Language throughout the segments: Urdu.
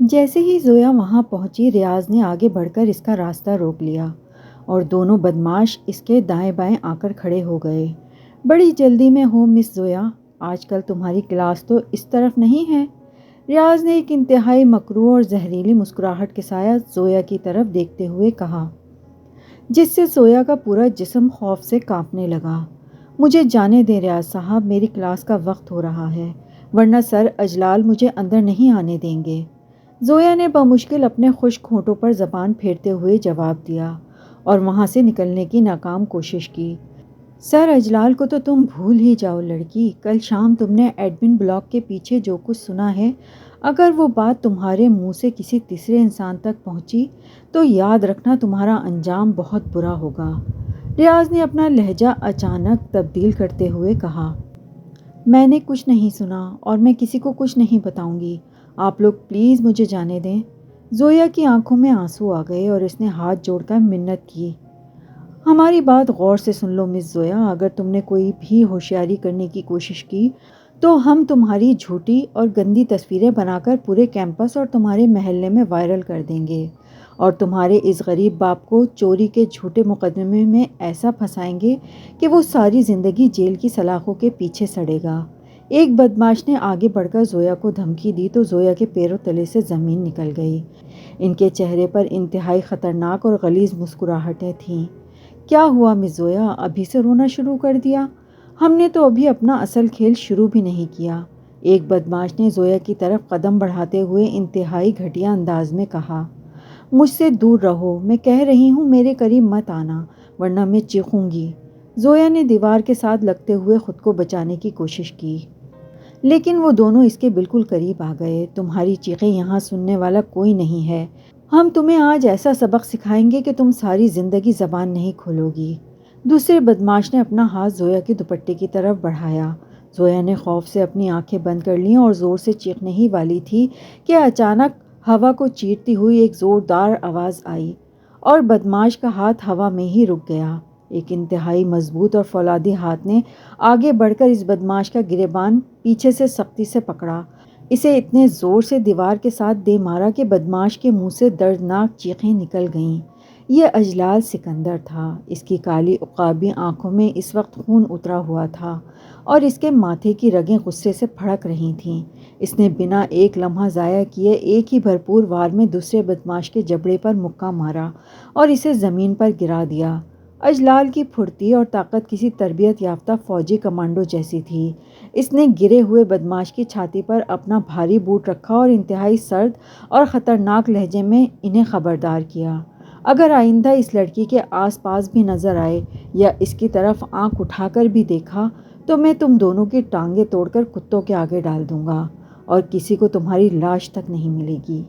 جیسے ہی زویا وہاں پہنچی، ریاض نے آگے بڑھ کر اس کا راستہ روک لیا اور دونوں بدماش اس کے دائیں بائیں آ کر کھڑے ہو گئے۔ بڑی جلدی میں ہو مس زویا، آج کل تمہاری کلاس تو اس طرف نہیں ہے؟ ریاض نے ایک انتہائی مکروہ اور زہریلی مسکراہٹ کے ساتھ زویا کی طرف دیکھتے ہوئے کہا، جس سے زویا کا پورا جسم خوف سے کانپنے لگا۔ مجھے جانے دیں ریاض صاحب، میری کلاس کا وقت ہو رہا ہے، ورنہ سر اجلال مجھے اندر نہیں آنے دیں گے۔ زویا نے بمشکل اپنے خشک ہونٹوں پر زبان پھیرتے ہوئے جواب دیا اور وہاں سے نکلنے کی ناکام کوشش کی۔ سر اجلال کو تو تم بھول ہی جاؤ لڑکی، کل شام تم نے ایڈمن بلاک کے پیچھے جو کچھ سنا ہے، اگر وہ بات تمہارے منہ سے کسی تیسرے انسان تک پہنچی تو یاد رکھنا تمہارا انجام بہت برا ہوگا۔ ریاض نے اپنا لہجہ اچانک تبدیل کرتے ہوئے کہا، میں نے کچھ نہیں سنا اور میں کسی کو کچھ نہیں بتاؤں گی، آپ لوگ پلیز مجھے جانے دیں۔ زویا کی آنکھوں میں آنسو آ گئے اور اس نے ہاتھ جوڑ کر منت کی، ہماری بات غور سے سن لو مس زویا، اگر تم نے کوئی بھی ہوشیاری کرنے کی کوشش کی تو ہم تمہاری جھوٹی اور گندی تصویریں بنا کر پورے کیمپس اور تمہارے محلے میں وائرل کر دیں گے اور تمہارے اس غریب باپ کو چوری کے جھوٹے مقدمے میں ایسا پھنسائیں گے کہ وہ ساری زندگی جیل کی سلاخوں کے پیچھے سڑے گا۔ ایک بدماش نے آگے بڑھ کر زویا کو دھمکی دی تو زویا کے پیروں تلے سے زمین نکل گئی۔ ان کے چہرے پر انتہائی خطرناک اور غلیظ مسکراہٹیں تھیں۔ کیا ہوا مس زویا، ابھی سے رونا شروع کر دیا؟ ہم نے تو ابھی اپنا اصل کھیل شروع بھی نہیں کیا، ایک بدماش نے زویا کی طرف قدم بڑھاتے ہوئے انتہائی گھٹیا انداز میں کہا۔ مجھ سے دور رہو، میں کہہ رہی ہوں میرے قریب مت آنا ورنہ میں چیخوں گی۔ زویا نے دیوار کے ساتھ لگتے ہوئے خود کو بچانے کی کوشش کی، لیکن وہ دونوں اس کے بالکل قریب آ گئے۔ تمہاری چیخیں یہاں سننے والا کوئی نہیں ہے، ہم تمہیں آج ایسا سبق سکھائیں گے کہ تم ساری زندگی زبان نہیں کھولو گی۔ دوسرے بدماش نے اپنا ہاتھ زویا کے دوپٹے کی طرف بڑھایا۔ زویا نے خوف سے اپنی آنکھیں بند کر لیں اور زور سے چیخنے ہی والی تھی کہ اچانک ہوا کو چیرتی ہوئی ایک زوردار آواز آئی اور بدماش کا ہاتھ ہوا میں ہی رک گیا۔ ایک انتہائی مضبوط اور فولادی ہاتھ نے آگے بڑھ کر اس بدماش کا گریبان پیچھے سے سختی سے پکڑا، اسے اتنے زور سے دیوار کے ساتھ دے مارا کہ بدماش کے منہ سے دردناک چیخیں نکل گئیں۔ یہ اجلال سکندر تھا، اس کی کالی عقابی آنکھوں میں اس وقت خون اترا ہوا تھا اور اس کے ماتھے کی رگیں غصے سے پھڑک رہی تھیں۔ اس نے بنا ایک لمحہ ضائع کیے ایک ہی بھرپور وار میں دوسرے بدماش کے جبڑے پر مکہ مارا اور اسے زمین پر گرا دیا۔ اجلال کی پھرتی اور طاقت کسی تربیت یافتہ فوجی کمانڈو جیسی تھی۔ اس نے گرے ہوئے بدماش کی چھاتی پر اپنا بھاری بوٹ رکھا اور انتہائی سرد اور خطرناک لہجے میں انہیں خبردار کیا، اگر آئندہ اس لڑکی کے آس پاس بھی نظر آئے یا اس کی طرف آنکھ اٹھا کر بھی دیکھا تو میں تم دونوں کی ٹانگیں توڑ کر کتوں کے آگے ڈال دوں گا اور کسی کو تمہاری لاش تک نہیں ملے گی۔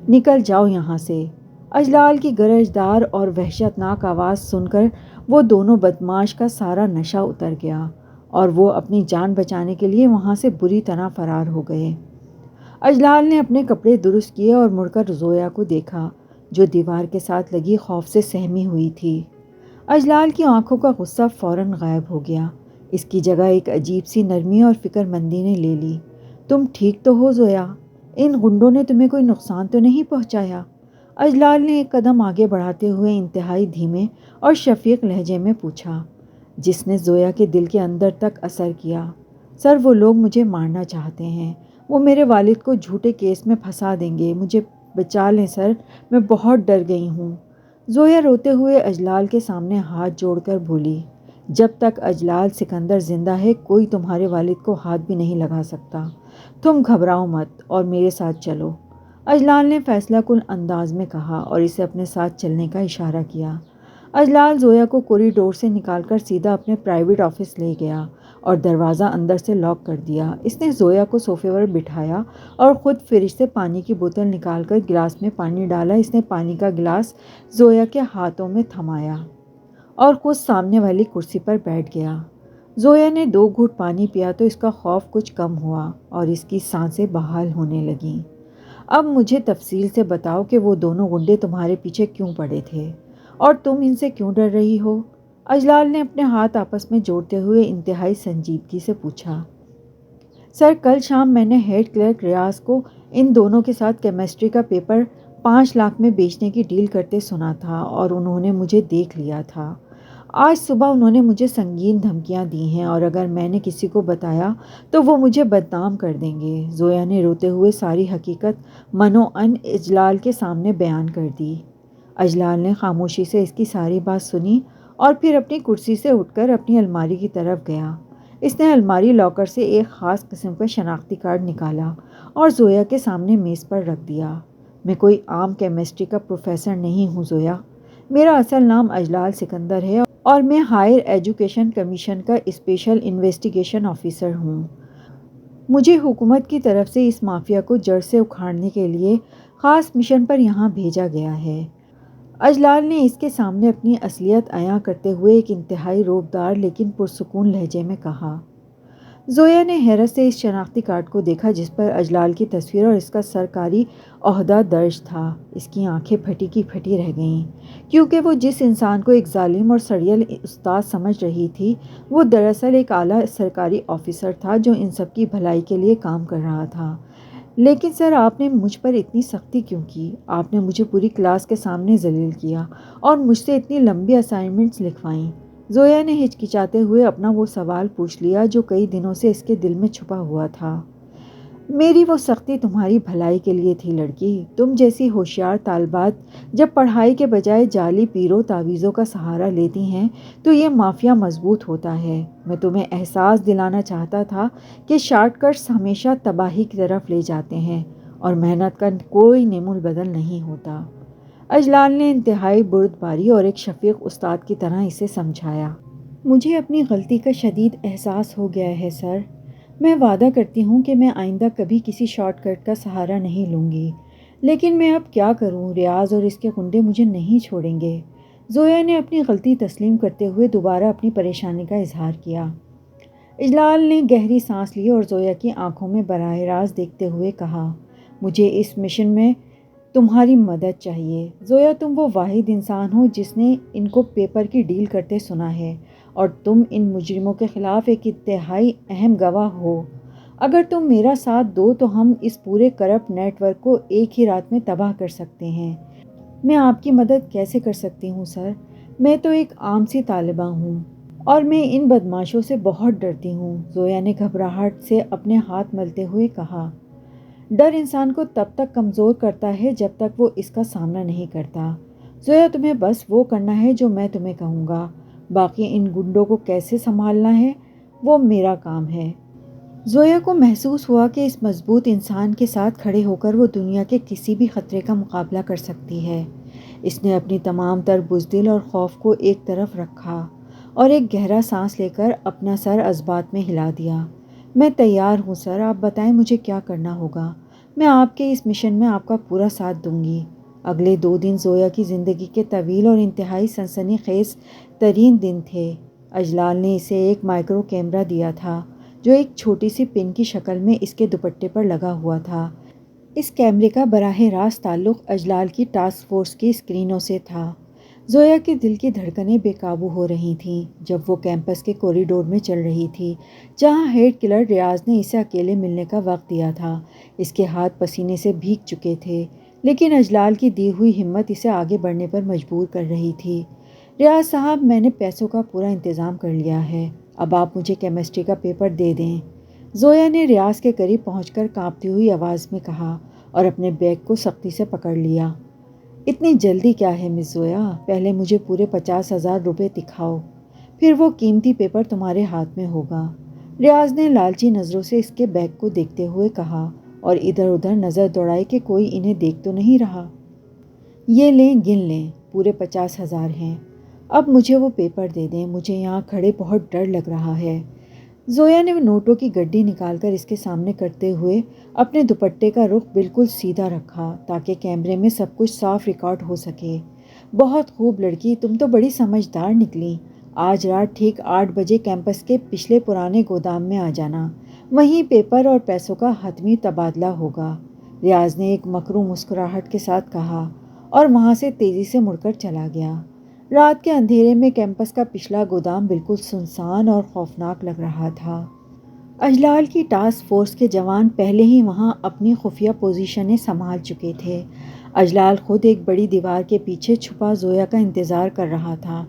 نکل جاؤ یہاں سے۔ اجلال کی گرجدار اور وحشتناک آواز سن کر وہ دونوں بدماش کا سارا نشہ اتر گیا اور وہ اپنی جان بچانے کے لیے وہاں سے بری طرح فرار ہو گئے۔ اجلال نے اپنے کپڑے درست کیے اور مڑ کر زویا کو دیکھا جو دیوار کے ساتھ لگی خوف سے سہمی ہوئی تھی۔ اجلال کی آنکھوں کا غصہ فوراً غائب ہو گیا، اس کی جگہ ایک عجیب سی نرمی اور فکر مندی نے لے لی۔ تم ٹھیک تو ہو زویا؟ ان غنڈوں نے تمہیں کوئی نقصان تو نہیں پہنچایا؟ اجلال نے ایک قدم آگے بڑھاتے ہوئے انتہائی دھیمے اور شفیق لہجے میں پوچھا، جس نے زویا کے دل کے اندر تک اثر کیا۔ سر وہ لوگ مجھے مارنا چاہتے ہیں، وہ میرے والد کو جھوٹے کیس میں پھنسا دیں گے، مجھے بچا لیں سر، میں بہت ڈر گئی ہوں۔ زویا روتے ہوئے اجلال کے سامنے ہاتھ جوڑ کر بولی، جب تک اجلال سکندر زندہ ہے کوئی تمہارے والد کو ہاتھ بھی نہیں لگا سکتا، تم گھبراؤ مت اور میرے ساتھ چلو۔ اجلال نے فیصلہ کن انداز میں کہا اور اسے اپنے ساتھ چلنے کا اشارہ کیا۔ اجلال زویا کو کوریڈور سے نکال کر سیدھا اپنے پرائیویٹ آفس لے گیا اور دروازہ اندر سے لاک کر دیا۔ اس نے زویا کو صوفے پر بٹھایا اور خود فریج سے پانی کی بوتل نکال کر گلاس میں پانی ڈالا۔ اس نے پانی کا گلاس زویا کے ہاتھوں میں تھمایا اور خود سامنے والی کرسی پر بیٹھ گیا۔ زویا نے 2 گھونٹ پانی پیا تو اس کا خوف کچھ کم ہوا اور اس کی سانسیں بحال ہونے لگیں۔ اب مجھے تفصیل سے بتاؤ کہ وہ دونوں گنڈے تمہارے پیچھے کیوں پڑے تھے اور تم ان سے کیوں ڈر رہی ہو؟ اجلال نے اپنے ہاتھ آپس میں جوڑتے ہوئے انتہائی سنجیدگی سے پوچھا۔ سر کل شام میں نے ہیڈ کلرک ریاض کو ان دونوں کے ساتھ کیمسٹری کا پیپر 5 لاکھ میں بیچنے کی ڈیل کرتے سنا تھا اور انہوں نے مجھے دیکھ لیا تھا۔ آج صبح انہوں نے مجھے سنگین دھمکیاں دی ہیں اور اگر میں نے کسی کو بتایا تو وہ مجھے بدنام کر دیں گے۔ زویا نے روتے ہوئے ساری حقیقت منوعن اجلال کے سامنے بیان کر دی۔ اجلال نے خاموشی سے اس کی ساری بات سنی اور پھر اپنی کرسی سے اٹھ کر اپنی الماری کی طرف گیا۔ اس نے الماری لاکر سے ایک خاص قسم کا شناختی کارڈ نکالا اور زویا کے سامنے میز پر رکھ دیا۔ میں کوئی عام کیمسٹری کا پروفیسر نہیں ہوں زویا، میرا اصل نام اجلال سکندر ہے اور میں ہائر ایجوکیشن کمیشن کا اسپیشل انویسٹیگیشن آفیسر ہوں۔ مجھے حکومت کی طرف سے اس مافیا کو جڑ سے اکھاڑنے کے لیے خاص مشن پر یہاں بھیجا گیا ہے۔ اجلال نے اس کے سامنے اپنی اصلیت عیاں کرتے ہوئے ایک انتہائی روبدار لیکن پرسکون لہجے میں کہا۔ زویا نے حیرت سے اس شناختی کارڈ کو دیکھا جس پر اجلال کی تصویر اور اس کا سرکاری عہدہ درج تھا۔ اس کی آنکھیں پھٹی کی پھٹی رہ گئیں، کیونکہ وہ جس انسان کو ایک ظالم اور سڑیل استاد سمجھ رہی تھی وہ دراصل ایک اعلیٰ سرکاری آفیسر تھا جو ان سب کی بھلائی کے لیے کام کر رہا تھا۔ لیکن سر، آپ نے مجھ پر اتنی سختی کیوں کی؟ آپ نے مجھے پوری کلاس کے سامنے ذلیل کیا اور مجھ سے اتنی لمبی اسائنمنٹس لکھوائیں۔ زویا نے ہچکچاتے ہوئے اپنا وہ سوال پوچھ لیا جو کئی دنوں سے اس کے دل میں چھپا ہوا تھا۔ میری وہ سختی تمہاری بھلائی کے لیے تھی لڑکی۔ تم جیسی ہوشیار طالبات جب پڑھائی کے بجائے جعلی پیروں تعویذوں کا سہارا لیتی ہیں تو یہ مافیا مضبوط ہوتا ہے۔ میں تمہیں احساس دلانا چاہتا تھا کہ شارٹ کٹس ہمیشہ تباہی کی طرف لے جاتے ہیں اور محنت کا کوئی نعم البدل نہیں ہوتا۔ اجلال نے انتہائی بردباری اور ایک شفیق استاد کی طرح اسے سمجھایا۔ مجھے اپنی غلطی کا شدید احساس ہو گیا ہے سر۔ میں وعدہ کرتی ہوں کہ میں آئندہ کبھی کسی شارٹ کٹ کا سہارا نہیں لوں گی، لیکن میں اب کیا کروں؟ ریاض اور اس کے غنڈے مجھے نہیں چھوڑیں گے۔ زویا نے اپنی غلطی تسلیم کرتے ہوئے دوبارہ اپنی پریشانی کا اظہار کیا۔ اجلال نے گہری سانس لی اور زویا کی آنکھوں میں براہ راست دیکھتے ہوئے کہا، مجھے اس مشن میں تمہاری مدد چاہیے۔ زویا، تم وہ واحد انسان ہو جس نے ان کو پیپر کی ڈیل کرتے سنا ہے اور تم ان مجرموں کے خلاف ایک انتہائی اہم گواہ ہو۔ اگر تم میرا ساتھ دو تو ہم اس پورے کرپٹ نیٹ ورک کو ایک ہی رات میں تباہ کر سکتے ہیں۔ میں آپ کی مدد کیسے کر سکتی ہوں سر؟ میں تو ایک عام سی طالبہ ہوں اور میں ان بدماشوں سے بہت ڈرتی ہوں۔ زویا نے گھبراہٹ سے اپنے ہاتھ ملتے ہوئے کہا، ڈر انسان کو تب تک کمزور کرتا ہے جب تک وہ اس کا سامنا نہیں کرتا۔ زویا، تمہیں بس وہ کرنا ہے جو میں تمہیں کہوں گا، باقی ان گنڈوں کو کیسے سنبھالنا ہے وہ میرا کام ہے۔ زویا کو محسوس ہوا کہ اس مضبوط انسان کے ساتھ کھڑے ہو کر وہ دنیا کے کسی بھی خطرے کا مقابلہ کر سکتی ہے۔ اس نے اپنی تمام تر بزدل اور خوف کو ایک طرف رکھا اور ایک گہرا سانس لے کر اپنا سر اثبات میں ہلا دیا۔ میں تیار ہوں سر، آپ بتائیں مجھے کیا کرنا ہوگا۔ میں آپ کے اس مشن میں آپ کا پورا ساتھ دوں گی۔ اگلے 2 دن زویا کی زندگی کے طویل اور انتہائی سنسنی خیز ترین دن تھے۔ اجلال نے اسے ایک مائکرو کیمرہ دیا تھا جو ایک چھوٹی سی پن کی شکل میں اس کے دوپٹے پر لگا ہوا تھا۔ اس کیمرے کا براہ راست تعلق اجلال کی ٹاسک فورس کی اسکرینوں سے تھا۔ زویا کے دل کی دھڑکنیں بے قابو ہو رہی تھیں جب وہ کیمپس کے کوریڈور میں چل رہی تھی جہاں ہیڈ کلر ریاض نے اسے اکیلے ملنے کا وقت دیا تھا۔ اس کے ہاتھ پسینے سے بھیگ چکے تھے لیکن اجلال کی دی ہوئی ہمت اسے آگے بڑھنے پر مجبور کر رہی تھی۔ ریاض صاحب، میں نے پیسوں کا پورا انتظام کر لیا ہے، اب آپ مجھے کیمسٹری کا پیپر دے دیں۔ زویا نے ریاض کے قریب پہنچ کر کانپتی ہوئی آواز میں کہا اور اپنے بیگ کو سختی سے پکڑ لیا۔ اتنی جلدی کیا ہے مس زویا؟ پہلے مجھے پورے 50,000 روپے دکھاؤ، پھر وہ قیمتی پیپر تمہارے ہاتھ میں ہوگا۔ ریاض نے لالچی نظروں سے اس کے بیگ کو دیکھتے ہوئے کہا اور ادھر ادھر نظر دوڑائی کہ کوئی انہیں دیکھ تو نہیں رہا۔ یہ لیں، گن لیں، پورے 50,000 ہیں۔ اب مجھے وہ پیپر دے دیں، مجھے یہاں کھڑے بہت ڈر لگ رہا ہے۔ زویا نے نوٹوں کی گڈی نکال کر اس کے سامنے کرتے ہوئے اپنے دوپٹے کا رخ بالکل سیدھا رکھا تاکہ کیمرے میں سب کچھ صاف ریکارڈ ہو سکے۔ بہت خوب لڑکی، تم تو بڑی سمجھدار نکلی۔ آج رات ٹھیک 8 بجے کیمپس کے پچھلے پرانے گودام میں آ جانا، وہیں پیپر اور پیسوں کا حتمی تبادلہ ہوگا۔ ریاض نے ایک مکرو مسکراہٹ کے ساتھ کہا اور وہاں سے تیزی سے مڑ کر چلا گیا۔ رات کے اندھیرے میں کیمپس کا پچھلا گودام بالکل سنسان اور خوفناک لگ رہا تھا۔ اجلال کی ٹاسک فورس کے جوان پہلے ہی وہاں اپنی خفیہ پوزیشنیں سنبھال چکے تھے۔ اجلال خود ایک بڑی دیوار کے پیچھے چھپا زویا کا انتظار کر رہا تھا۔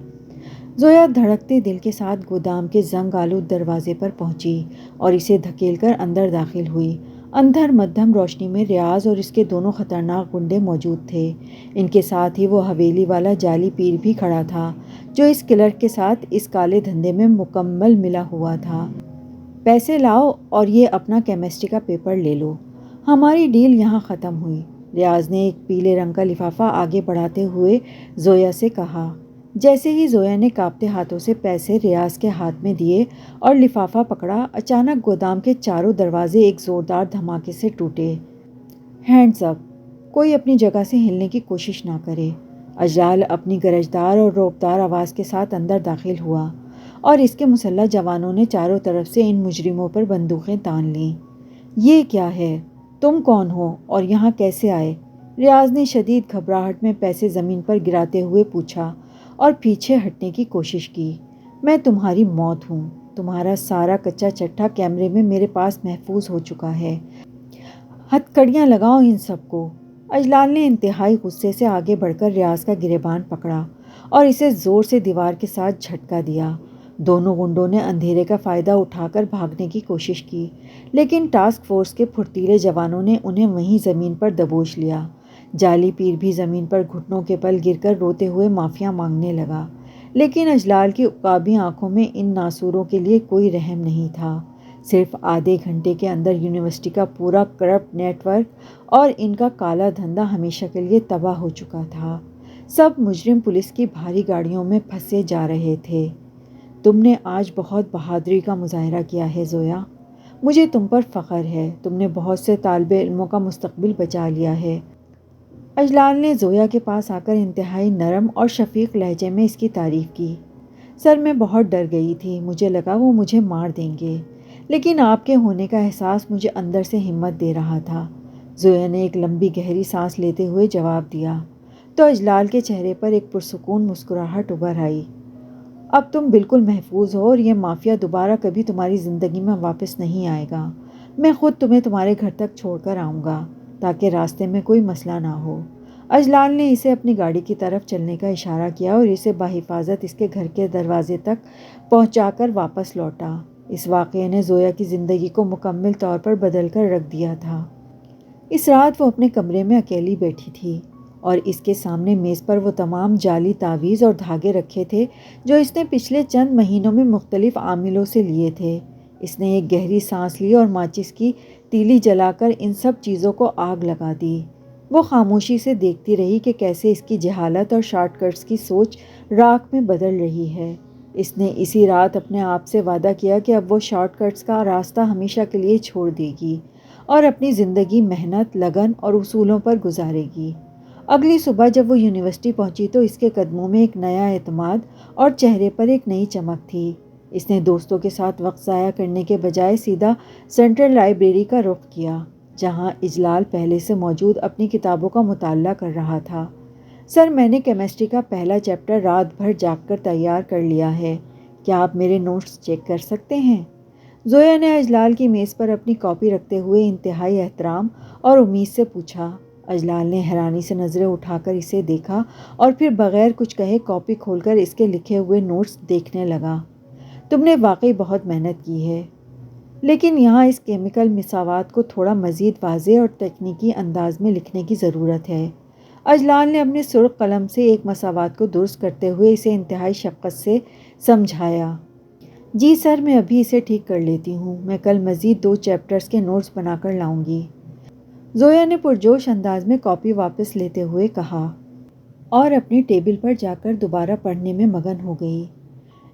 زویا دھڑکتے دل کے ساتھ گودام کے زنگ آلود دروازے پر پہنچی اور اسے دھکیل کر اندر داخل ہوئی۔ اندر مدھم روشنی میں ریاض اور اس کے دونوں خطرناک گنڈے موجود تھے۔ ان کے ساتھ ہی وہ حویلی والا جعلی پیر بھی کھڑا تھا جو اس کلرک کے ساتھ اس کالے دھندے میں مکمل ملا ہوا تھا۔ پیسے لاؤ اور یہ اپنا کیمسٹری کا پیپر لے لو، ہماری ڈیل یہاں ختم ہوئی، ریاض نے ایک پیلے رنگ کا لفافہ آگے بڑھاتے ہوئے زویا سے کہا۔ جیسے ہی زویا نے کانپتے ہاتھوں سے پیسے ریاض کے ہاتھ میں دیے اور لفافہ پکڑا، اچانک گودام کے چاروں دروازے ایک زوردار دھماکے سے ٹوٹے۔ ہینڈز اپ! کوئی اپنی جگہ سے ہلنے کی کوشش نہ کرے۔ اجلال اپنی گرجدار اور رعبدار آواز کے ساتھ اندر داخل ہوا اور اس کے مسلح جوانوں نے چاروں طرف سے ان مجرموں پر بندوقیں تان لیں۔ یہ کیا ہے؟ تم کون ہو اور یہاں کیسے آئے؟ ریاض نے شدید گھبراہٹ میں پیسے زمین پر گراتے ہوئے پوچھا اور پیچھے ہٹنے کی کوشش کی۔ میں تمہاری موت ہوں۔ تمہارا سارا کچا چٹھا کیمرے میں میرے پاس محفوظ ہو چکا ہے۔ ہتھکڑیاں لگاؤ ان سب کو۔ اجلال نے انتہائی غصے سے آگے بڑھ کر ریاض کا گریبان پکڑا اور اسے زور سے دیوار کے ساتھ جھٹکا دیا۔ دونوں گنڈوں نے اندھیرے کا فائدہ اٹھا کر بھاگنے کی کوشش کی، لیکن ٹاسک فورس کے پھرتیلے جوانوں نے انہیں وہیں زمین پر دبوچ لیا۔ جعلی پیر بھی زمین پر گھٹنوں کے بل گر کر روتے ہوئے معافیاں مانگنے لگا، لیکن اجلال کی عقابی آنکھوں میں ان ناسوروں کے لیے کوئی رحم نہیں تھا۔ صرف آدھے گھنٹے کے اندر یونیورسٹی کا پورا کرپٹ نیٹ ورک اور ان کا کالا دھندا ہمیشہ کے لیے تباہ ہو چکا تھا۔ سب مجرم پولیس کی بھاری گاڑیوں میں پھنسے جا رہے تھے۔ تم نے آج بہت بہادری کا مظاہرہ کیا ہے زویا، مجھے تم پر فخر ہے۔ تم نے بہت سے طالب علموں کا مستقبل بچا لیا ہے۔ اجلال نے زویا کے پاس آ کر انتہائی نرم اور شفیق لہجے میں اس کی تعریف کی۔ سر میں بہت ڈر گئی تھی، مجھے لگا وہ مجھے مار دیں گے، لیکن آپ کے ہونے کا احساس مجھے اندر سے ہمت دے رہا تھا۔ زویا نے ایک لمبی گہری سانس لیتے ہوئے جواب دیا، تو اجلال کے چہرے پر ایک پرسکون مسکراہٹ ابھر آئی۔ اب تم بالکل محفوظ ہو اور یہ مافیا دوبارہ کبھی تمہاری زندگی میں واپس نہیں آئے گا۔ میں خود تمہیں تمہارے گھر تک چھوڑ کر آؤں گا تاکہ راستے میں کوئی مسئلہ نہ ہو۔ اجلال نے اسے اپنی گاڑی کی طرف چلنے کا اشارہ کیا اور اسے بحفاظت اس کے گھر کے دروازے تک پہنچا کر واپس لوٹا۔ اس واقعے نے زویا کی زندگی کو مکمل طور پر بدل کر رکھ دیا تھا۔ اس رات وہ اپنے کمرے میں اکیلی بیٹھی تھی اور اس کے سامنے میز پر وہ تمام جعلی تعویذ اور دھاگے رکھے تھے جو اس نے پچھلے چند مہینوں میں مختلف عاملوں سے لیے تھے۔ اس نے ایک گہری سانس لی اور ماچس کی تیلی جلا کر ان سب چیزوں کو آگ لگا دی۔ وہ خاموشی سے دیکھتی رہی کہ کیسے اس کی جہالت اور شارٹ کٹس کی سوچ راکھ میں بدل رہی ہے۔ اس نے اسی رات اپنے آپ سے وعدہ کیا کہ اب وہ شارٹ کٹس کا راستہ ہمیشہ کے لیے چھوڑ دے گی اور اپنی زندگی محنت، لگن اور اصولوں پر گزارے گی۔ اگلی صبح جب وہ یونیورسٹی پہنچی تو اس کے قدموں میں ایک نیا اعتماد اور چہرے پر ایک نئی چمک تھی۔ اس نے دوستوں کے ساتھ وقت ضائع کرنے کے بجائے سیدھا سینٹرل لائبریری کا رخ کیا، جہاں اجلال پہلے سے موجود اپنی کتابوں کا مطالعہ کر رہا تھا۔ سر، میں نے کیمسٹری کا پہلا چیپٹر رات بھر جاگ کر تیار کر لیا ہے، کیا آپ میرے نوٹس چیک کر سکتے ہیں؟ زویا نے اجلال کی میز پر اپنی کاپی رکھتے ہوئے انتہائی احترام اور امید سے پوچھا۔ اجلال نے حیرانی سے نظریں اٹھا کر اسے دیکھا اور پھر بغیر کچھ کہے کاپی کھول کر اس کے لکھے ہوئے نوٹس دیکھنے لگا۔ تم نے واقعی بہت محنت کی ہے، لیکن یہاں اس کیمیکل مساوات کو تھوڑا مزید واضح اور تکنیکی انداز میں لکھنے کی ضرورت ہے۔ اجلال نے اپنے سرخ قلم سے ایک مساوات کو درست کرتے ہوئے اسے انتہائی شفقت سے سمجھایا۔ جی سر، میں ابھی اسے ٹھیک کر لیتی ہوں، میں کل مزید 2 چیپٹرز کے نوٹس بنا کر لاؤں گی۔ زویا نے پرجوش انداز میں کاپی واپس لیتے ہوئے کہا اور اپنی ٹیبل پر جا کر دوبارہ پڑھنے میں مگن ہو گئی۔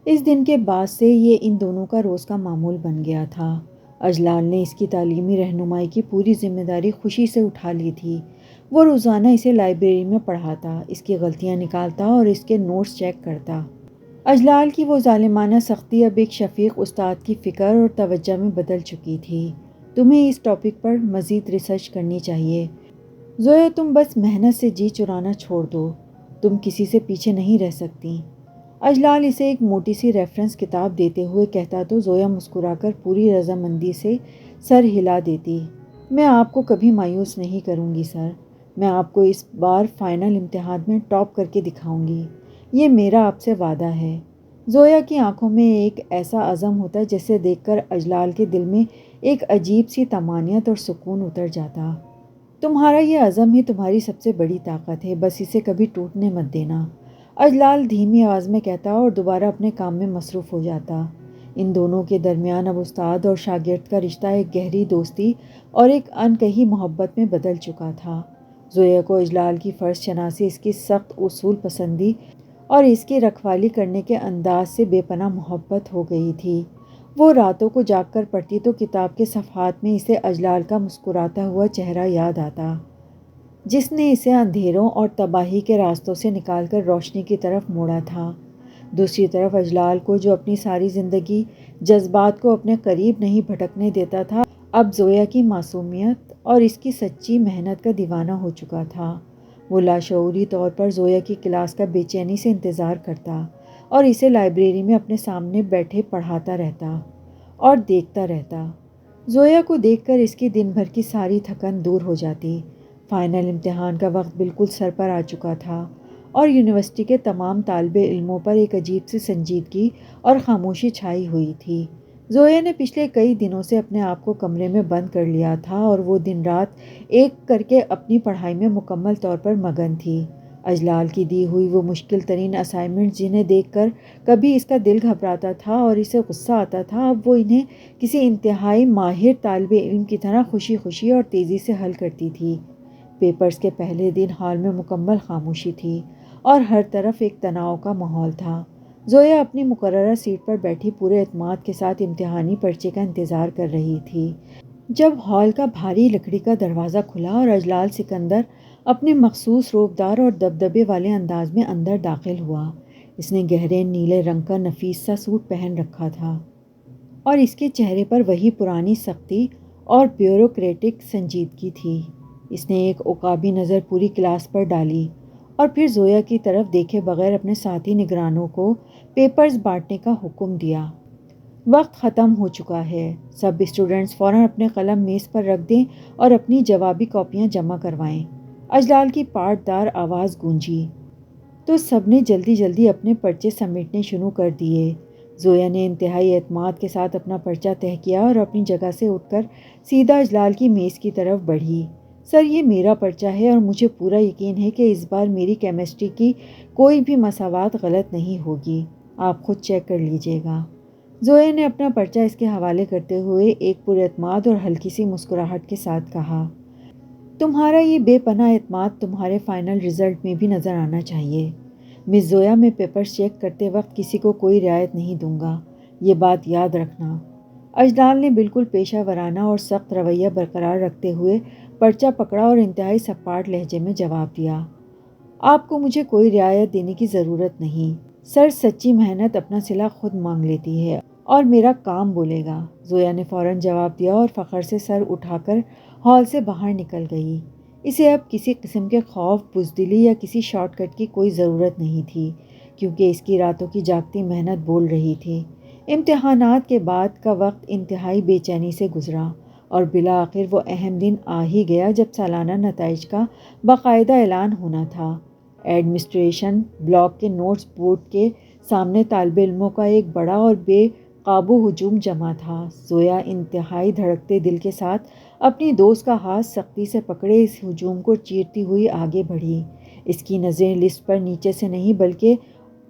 اس دن کے بعد سے یہ ان دونوں کا روز کا معمول بن گیا تھا۔ اجلال نے اس کی تعلیمی رہنمائی کی پوری ذمہ داری خوشی سے اٹھا لی تھی۔ وہ روزانہ اسے لائبریری میں پڑھاتا، اس کی غلطیاں نکالتا اور اس کے نوٹس چیک کرتا۔ اجلال کی وہ ظالمانہ سختی اب ایک شفیق استاد کی فکر اور توجہ میں بدل چکی تھی۔ تمہیں اس ٹاپک پر مزید ریسرچ کرنی چاہیے زویا، تم بس محنت سے جی چرانا چھوڑ دو، تم کسی سے پیچھے نہیں رہ سکتی۔ اجلال اسے ایک موٹی سی ریفرنس کتاب دیتے ہوئے کہتا تو زویا مسکرا کر پوری رضامندی سے سر ہلا دیتی۔ میں آپ کو کبھی مایوس نہیں کروں گی سر، میں آپ کو اس بار فائنل امتحان میں ٹاپ کر کے دکھاؤں گی، یہ میرا آپ سے وعدہ ہے۔ زویا کی آنکھوں میں ایک ایسا عزم ہوتا جسے دیکھ کر اجلال کے دل میں ایک عجیب سی طمانینت اور سکون اتر جاتا۔ تمہارا یہ عزم ہی تمہاری سب سے بڑی طاقت ہے، بس اسے کبھی ٹوٹنے مت دینا، اجلال دھیمی آواز میں کہتا اور دوبارہ اپنے کام میں مصروف ہو جاتا۔ ان دونوں کے درمیان اب استاد اور شاگرد کا رشتہ ایک گہری دوستی اور ایک انکہی محبت میں بدل چکا تھا۔ زویا کو اجلال کی فرض شناسی، اس کی سخت اصول پسندی اور اس کی رکھوالی کرنے کے انداز سے بے پناہ محبت ہو گئی تھی۔ وہ راتوں کو جاگ کر پڑھتی تو کتاب کے صفحات میں اسے اجلال کا مسکراتا ہوا چہرہ یاد آتا، جس نے اسے اندھیروں اور تباہی کے راستوں سے نکال کر روشنی کی طرف موڑا تھا۔ دوسری طرف اجلال کو، جو اپنی ساری زندگی جذبات کو اپنے قریب نہیں بھٹکنے دیتا تھا، اب زویا کی معصومیت اور اس کی سچی محنت کا دیوانہ ہو چکا تھا۔ وہ لاشعوری طور پر زویا کی کلاس کا بے چینی سے انتظار کرتا اور اسے لائبریری میں اپنے سامنے بیٹھے پڑھاتا رہتا اور دیکھتا رہتا۔ زویا کو دیکھ کر اس کی دن بھر کی ساری تھکن دور ہو جاتی۔ فائنل امتحان کا وقت بالکل سر پر آ چکا تھا اور یونیورسٹی کے تمام طالب علموں پر ایک عجیب سی سنجیدگی اور خاموشی چھائی ہوئی تھی۔ زویا نے پچھلے کئی دنوں سے اپنے آپ کو کمرے میں بند کر لیا تھا اور وہ دن رات ایک کر کے اپنی پڑھائی میں مکمل طور پر مگن تھی۔ اجلال کی دی ہوئی وہ مشکل ترین اسائنمنٹس، جنہیں دیکھ کر کبھی اس کا دل گھبراتا تھا اور اسے غصہ آتا تھا، اب وہ انہیں کسی انتہائی ماہر طالب علم کی طرح خوشی خوشی اور تیزی سے حل کرتی تھی۔ پیپرز کے پہلے دن ہال میں مکمل خاموشی تھی اور ہر طرف ایک تناؤ کا ماحول تھا۔ زویا اپنی مقررہ سیٹ پر بیٹھی پورے اعتماد کے ساتھ امتحانی پرچے کا انتظار کر رہی تھی، جب ہال کا بھاری لکڑی کا دروازہ کھلا اور اجلال سکندر اپنے مخصوص روبدار اور دبدبے والے انداز میں اندر داخل ہوا۔ اس نے گہرے نیلے رنگ کا نفیس سا سوٹ پہن رکھا تھا اور اس کے چہرے پر وہی پرانی سختی اور بیوروکریٹک سنجیدگی تھی۔ اس نے ایک عقابی نظر پوری کلاس پر ڈالی اور پھر زویا کی طرف دیکھے بغیر اپنے ساتھی نگرانوں کو پیپرز بانٹنے کا حکم دیا۔ وقت ختم ہو چکا ہے، سب اسٹوڈنٹس فوراً اپنے قلم میز پر رکھ دیں اور اپنی جوابی کاپیاں جمع کروائیں۔ اجلال کی پاٹدار آواز گونجی تو سب نے جلدی جلدی اپنے پرچے سمیٹنے شروع کر دیے۔ زویا نے انتہائی اعتماد کے ساتھ اپنا پرچہ طے کیا اور اپنی جگہ سے اٹھ کر سیدھا اجلال کی میز کی طرف بڑھی۔ سر، یہ میرا پرچہ ہے اور مجھے پورا یقین ہے کہ اس بار میری کیمسٹری کی کوئی بھی مساوات غلط نہیں ہوگی، آپ خود چیک کر لیجیے گا۔ زویا نے اپنا پرچہ اس کے حوالے کرتے ہوئے ایک پر اعتماد اور ہلکی سی مسکراہٹ کے ساتھ کہا، تمہارا یہ بے پناہ اعتماد تمہارے فائنل رزلٹ میں بھی نظر آنا چاہیے۔ مس زویا، میں پیپرز چیک کرتے وقت کسی کو کوئی رعایت نہیں دوں گا، یہ بات یاد رکھنا۔ اجلال نے بالکل پیشہ ورانہ اور سخت رویہ برقرار رکھتے ہوئے پرچہ پکڑا اور انتہائی سپاٹ لہجے میں جواب دیا، آپ کو مجھے کوئی رعایت دینے کی ضرورت نہیں سر، سچی محنت اپنا صلہ خود مانگ لیتی ہے اور میرا کام بولے گا۔ زویا نے فوراً جواب دیا اور فخر سے سر اٹھا کر ہال سے باہر نکل گئی۔ اسے اب کسی قسم کے خوف، بزدلی یا کسی شارٹ کٹ کی کوئی ضرورت نہیں تھی، کیونکہ اس کی راتوں کی جاگتی محنت بول رہی تھی۔ امتحانات کے بعد کا وقت انتہائی بے چینی سے گزرا اور بالآخر وہ اہم دن آ ہی گیا جب سالانہ نتائج کا باقاعدہ اعلان ہونا تھا۔ ایڈمنسٹریشن بلاک کے نوٹس بورڈ کے سامنے طالب علموں کا ایک بڑا اور بے قابو ہجوم جمع تھا۔ زویا انتہائی دھڑکتے دل کے ساتھ اپنی دوست کا ہاتھ سختی سے پکڑے اس ہجوم کو چیرتی ہوئی آگے بڑھی۔ اس کی نظریں لسٹ پر نیچے سے نہیں بلکہ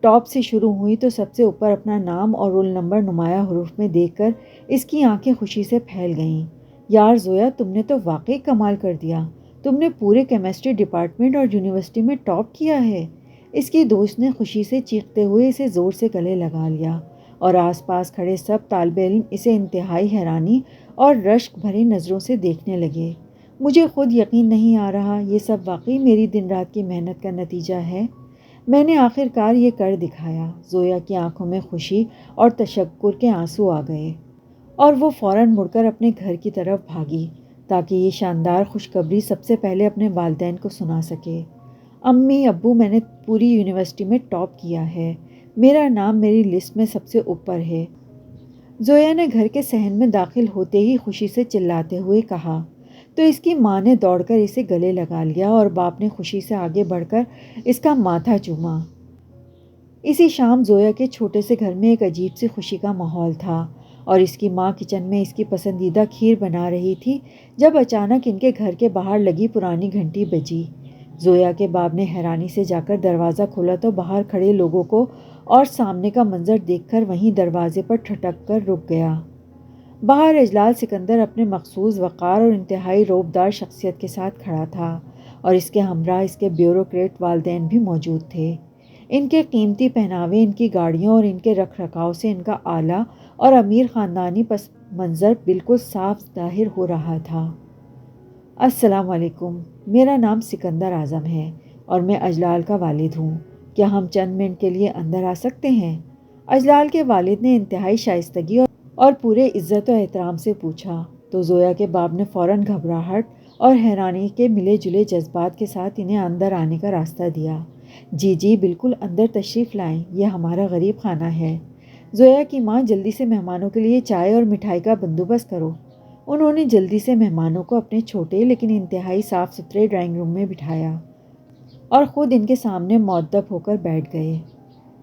ٹاپ سے شروع ہوئی تو سب سے اوپر اپنا نام اور رول نمبر نمایاں حروف میں دیکھ کر اس کی آنکھیں خوشی سے پھیل گئیں۔ یار زویا، تم نے تو واقعی کمال کر دیا، تم نے پورے کیمسٹری ڈپارٹمنٹ اور یونیورسٹی میں ٹاپ کیا ہے۔ اس کی دوست نے خوشی سے چیختے ہوئے اسے زور سے گلے لگا لیا اور آس پاس کھڑے سب طالب علم اسے انتہائی حیرانی اور رشک بھری نظروں سے دیکھنے لگے۔ مجھے خود یقین نہیں آ رہا، یہ سب واقعی میری دن رات کی محنت کا نتیجہ ہے، میں نے آخر کار یہ کر دکھایا۔ زویا کی آنکھوں میں خوشی اور تشکر کے آنسو آ گئے اور وہ فوراً مڑ کر اپنے گھر کی طرف بھاگی تاکہ یہ شاندار خوشخبری سب سے پہلے اپنے والدین کو سنا سکے۔ امی ابو، میں نے پوری یونیورسٹی میں ٹاپ کیا ہے، میرا نام میری لسٹ میں سب سے اوپر ہے۔ زویا نے گھر کے صحن میں داخل ہوتے ہی خوشی سے چلاتے ہوئے کہا تو اس کی ماں نے دوڑ کر اسے گلے لگا لیا اور باپ نے خوشی سے آگے بڑھ کر اس کا ماتھا چوما۔ اسی شام زویا کے چھوٹے سے گھر میں ایک عجیب سی خوشی کا ماحول تھا اور اس کی ماں کچن میں اس کی پسندیدہ کھیر بنا رہی تھی جب اچانک ان کے گھر کے باہر لگی پرانی گھنٹی بجی۔ زویا کے باپ نے حیرانی سے جا کر دروازہ کھولا تو باہر کھڑے لوگوں کو اور سامنے کا منظر دیکھ کر وہیں دروازے پر ٹھٹک کر رک گیا۔ باہر اجلال سکندر اپنے مخصوص وقار اور انتہائی رعبدار شخصیت کے ساتھ کھڑا تھا اور اس کے ہمراہ اس کے بیوروکریٹ والدین بھی موجود تھے۔ ان کے قیمتی پہناوے، ان کی گاڑیوں اور ان کے رکھ رکھاؤ سے ان کا اعلیٰ اور امیر خاندانی پس منظر بالکل صاف ظاہر ہو رہا تھا۔ السلام علیکم، میرا نام سکندر اعظم ہے اور میں اجلال کا والد ہوں۔ کیا ہم چند منٹ کے لیے اندر آ سکتے ہیں؟ اجلال کے والد نے انتہائی شائستگی اور پورے عزت و احترام سے پوچھا تو زویا کے باپ نے فوراً گھبراہٹ اور حیرانی کے ملے جلے جذبات کے ساتھ انہیں اندر آنے کا راستہ دیا۔ جی جی بالکل، اندر تشریف لائیں، یہ ہمارا غریب خانہ ہے۔ زویا کی ماں، جلدی سے مہمانوں کے لیے چائے اور مٹھائی کا بندوبست کرو۔ انہوں نے جلدی سے مہمانوں کو اپنے چھوٹے لیکن انتہائی صاف ستھرے ڈرائنگ روم میں بٹھایا اور خود ان کے سامنے مؤدب ہو کر بیٹھ گئے۔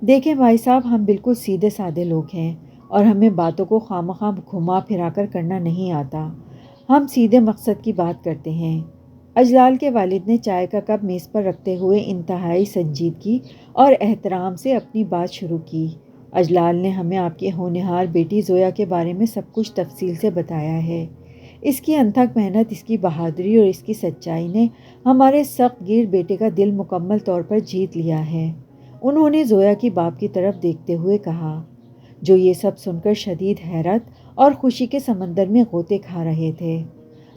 دیکھیں بھائی صاحب، ہم بالکل سیدھے سادے لوگ ہیں اور ہمیں باتوں کو خواہ گھما پھرا کر کرنا نہیں آتا۔ ہم سیدھے مقصد کی بات کرتے ہیں۔ اجلال کے والد نے چائے کا کپ میز پر رکھتے ہوئے انتہائی سنجیدگی اور احترام سے اپنی بات شروع کی۔ اجلال نے ہمیں آپ کی ہونہار بیٹی زویا کے بارے میں سب کچھ تفصیل سے بتایا ہے۔ اس کی انتھک محنت، اس کی بہادری اور اس کی سچائی نے ہمارے سخت گیر بیٹے کا دل مکمل طور پر جیت لیا ہے۔ انہوں نے زویا کی باپ کی طرف دیکھتے ہوئے کہا، جو یہ سب سن کر شدید حیرت اور خوشی کے سمندر میں غوطے کھا رہے تھے۔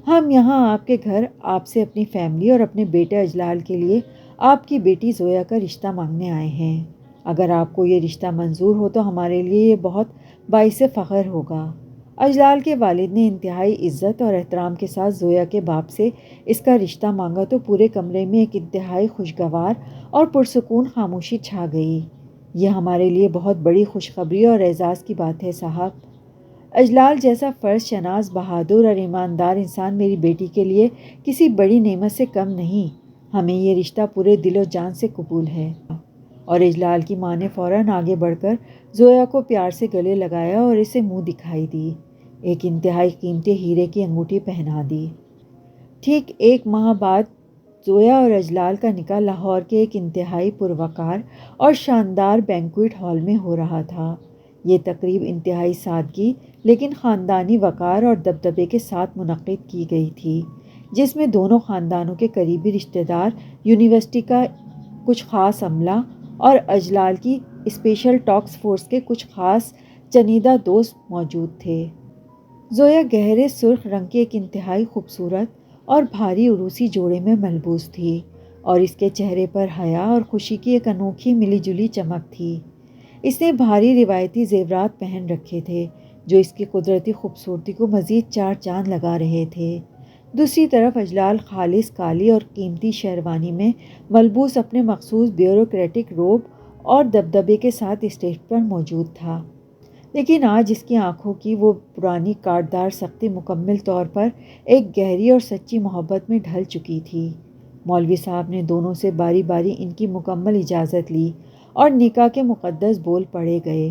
ہم یہاں آپ کے گھر آپ سے اپنی فیملی اور اپنے بیٹے اجلال کے لیے آپ کی بیٹی زویا کا رشتہ مانگنے آئے ہیں۔ اگر آپ کو یہ رشتہ منظور ہو تو ہمارے لیے یہ بہت باعث فخر ہوگا۔ اجلال کے والد نے انتہائی عزت اور احترام کے ساتھ زویا کے باپ سے اس کا رشتہ مانگا تو پورے کمرے میں ایک انتہائی خوشگوار اور پرسکون خاموشی چھا گئی۔ یہ ہمارے لیے بہت بڑی خوشخبری اور اعزاز کی بات ہے صاحب۔ اجلال جیسا فرض شناس، بہادر اور ایماندار انسان میری بیٹی کے لیے کسی بڑی نعمت سے کم نہیں۔ ہمیں یہ رشتہ پورے دل و جان سے قبول ہے۔ اور اجلال کی ماں نے فوراً آگے بڑھ کر زویا کو پیار سے گلے لگایا اور اسے منہ دکھائی دی، ایک انتہائی قیمتی ہیرے کی انگوٹھی پہنا دی۔ ٹھیک 1 ماہ بعد زویا اور اجلال کا نکاح لاہور کے ایک انتہائی پروقار اور شاندار بینکویٹ ہال میں ہو رہا تھا۔ یہ تقریب انتہائی سادگی لیکن خاندانی وقار اور دبدبے کے ساتھ منعقد کی گئی تھی، جس میں دونوں خاندانوں کے قریبی رشتہ دار، یونیورسٹی کا کچھ خاص عملہ اور اجلال کی اسپیشل ٹاسک فورس کے کچھ خاص چنیدہ دوست موجود تھے۔ زویا گہرے سرخ رنگ کے ایک انتہائی خوبصورت اور بھاری عروسی جوڑے میں ملبوس تھی اور اس کے چہرے پر حیا اور خوشی کی ایک انوکھی ملی جلی چمک تھی۔ اس نے بھاری روایتی زیورات پہن رکھے تھے جو اس کی قدرتی خوبصورتی کو مزید 4 چاند لگا رہے تھے۔ دوسری طرف اجلال خالص کالی اور قیمتی شیروانی میں ملبوس اپنے مخصوص بیوروکریٹک روب اور دبدبے کے ساتھ اسٹیج پر موجود تھا، لیکن آج اس کی آنکھوں کی وہ پرانی کاٹدار سختی مکمل طور پر ایک گہری اور سچی محبت میں ڈھل چکی تھی۔ مولوی صاحب نے دونوں سے باری باری ان کی مکمل اجازت لی اور نکاح کے مقدس بول پڑھے گئے۔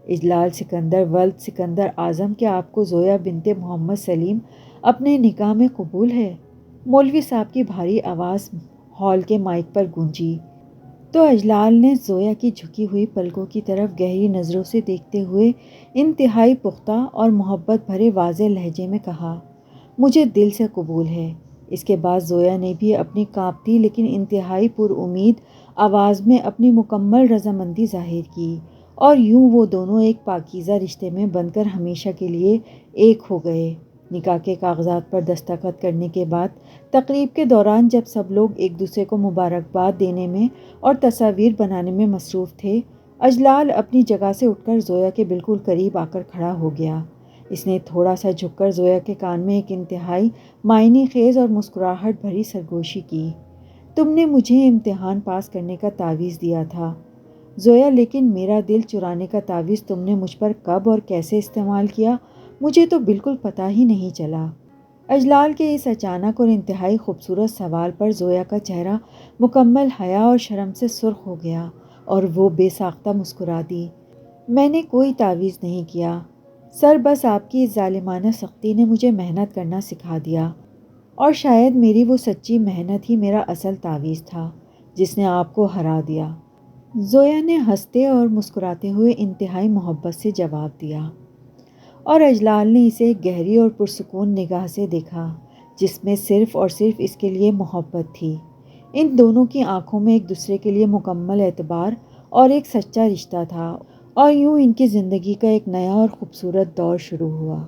اجلال سکندر ولد سکندر اعظم، کیا آپ کو زویا بنت محمد سلیم اپنے نکاح میں قبول ہے؟ مولوی صاحب کی بھاری آواز ہال کے مائک پر گونجی تو اجلال نے زویا کی جھکی ہوئی پلکوں کی طرف گہری نظروں سے دیکھتے ہوئے انتہائی پختہ اور محبت بھرے واضح لہجے میں کہا، مجھے دل سے قبول ہے۔ اس کے بعد زویا نے بھی اپنی کانپتی لیکن انتہائی پر امید آواز میں اپنی مکمل رضامندی ظاہر کی اور یوں وہ دونوں ایک پاکیزہ رشتے میں بندھ کر ہمیشہ کے لیے ایک ہو گئے۔ نکاح کے کاغذات پر دستخط کرنے کے بعد تقریب کے دوران جب سب لوگ ایک دوسرے کو مبارکباد دینے میں اور تصاویر بنانے میں مصروف تھے، اجلال اپنی جگہ سے اٹھ کر زویا کے بالکل قریب آ کر کھڑا ہو گیا۔ اس نے تھوڑا سا جھک کر زویا کے کان میں ایک انتہائی معنی خیز اور مسکراہٹ بھری سرگوشی کی، تم نے مجھے امتحان پاس کرنے کا تعویذ دیا تھا، زویا، لیکن میرا دل چرانے کا تعویذ تم نے مجھ پر کب اور کیسے استعمال کیا؟ مجھے تو بالکل پتہ ہی نہیں چلا۔ اجلال کے اس اچانک اور انتہائی خوبصورت سوال پر زویا کا چہرہ مکمل حیا اور شرم سے سرخ ہو گیا اور وہ بے ساختہ مسکرا دی۔ میں نے کوئی تعویذ نہیں کیا سر، بس آپ کی اس ظالمانہ سختی نے مجھے محنت کرنا سکھا دیا، اور شاید میری وہ سچی محنت ہی میرا اصل تعویذ تھا جس نے آپ کو ہرا دیا۔ زویا نے ہنستے اور مسکراتے ہوئے انتہائی محبت سے جواب دیا، اور اجلال نے اسے ایک گہری اور پرسکون نگاہ سے دیکھا جس میں صرف اور صرف اس کے لیے محبت تھی۔ ان دونوں کی آنکھوں میں ایک دوسرے کے لیے مکمل اعتبار اور ایک سچا رشتہ تھا، اور یوں ان کی زندگی کا ایک نیا اور خوبصورت دور شروع ہوا۔